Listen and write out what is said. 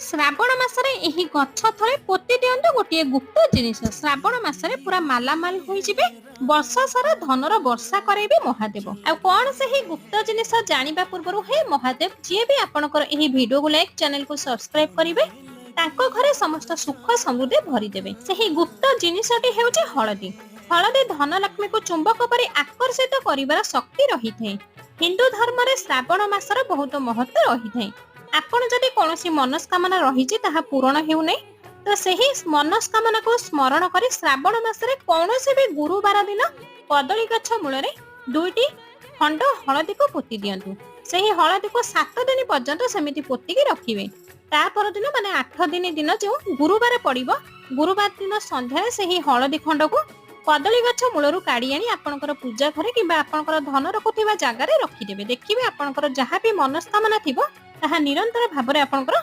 ଶ୍ରାବଣ ମାସରେ ଏହି ଗଛ ତଳେ ପୋତି ଦିଅନ୍ତୁ ଗୋଟିଏ ଗୁପ୍ତ ଜିନିଷ। ଶ୍ରାବଣ ମାସରେ ପୁରା ମାଲାମାଲ ହୋଇଯିବେ। ବର୍ଷ ସାରା ଧନର ବର୍ଷା କରାଇବେ ମହାଦେବ। ଆଉ କଣ ସେହି ଗୁପ୍ତ ଜିନିଷ ଜାଣିବା ପୂର୍ବରୁ ହେ ମହାଦେବ, ଯିଏ ବି ଆପଣଙ୍କର ଏହି ଭିଡିଓକୁ ଲାଇକ୍, ଚ୍ୟାନେଲକୁ ସବସ୍କ୍ରାଇବ କରିବେ, ତାଙ୍କ ଘରେ ସମସ୍ତ ସୁଖ ସମୃଦ୍ଧି ଭରିଦେବେ। ସେହି ଗୁପ୍ତ ଜିନିଷଟି ହେଉଛି ହଳଦୀ। ହଳଦୀ ଧନଲକ୍ଷ୍ମୀକୁ ଚୁମ୍ବକ ପରି ଆକର୍ଷିତ କରିବାର ଶକ୍ତି ରହିଥାଏ। ହିନ୍ଦୁ ଧର୍ମରେ ଶ୍ରାବଣ ମାସର ବହୁତ ମହତ୍ଵ ରହିଥାଏ। ଆପଣ ଯଦି କୌଣସି ମନସ୍କାମନା ରହିଛି ତାହା ପୂରଣ ହେଉନାହିଁ, ତ ସେହି ମନସ୍କାମନାକୁ ସ୍ମରଣ କରି ଶ୍ରାବଣ ମାସରେ କୌଣସି ବି ଗୁରୁବାର ଦିନ କଦଳୀ ଗଛ ମୂଳରେ 2ଟି ଖଣ୍ଡ ହଳଦୀକୁ ପୋତି ଦିଅନ୍ତୁ। ସେହି ହଳଦୀକୁ 7 ଦିନ ପର୍ଯ୍ୟନ୍ତ ସେମିତି ପୋତିକି ରଖିବେ। ତା ପରଦିନ ମାନେ 8 ଦିନ ଦିନ ଯେଉଁ ଗୁରୁବାର ପଡିବ, ଗୁରୁବାର ଦିନ ସନ୍ଧ୍ୟାରେ ସେହି ହଳଦୀ ଖଣ୍ଡକୁ କଦଳୀ ଗଛ ମୂଳରୁ କାଢି ଆଣି ଆପଣଙ୍କର ପୂଜା ଘରେ କିମ୍ବା ଆପଣଙ୍କର ଧନ ରଖୁଥିବା ଜାଗାରେ ରଖିଦେବେ। ଦେଖିବେ ଆପଣଙ୍କର ଯାହା ବି ମନସ୍କାମନା ଥିବ ତାହା ନିରନ୍ତର ଭାବରେ ଆପଣଙ୍କର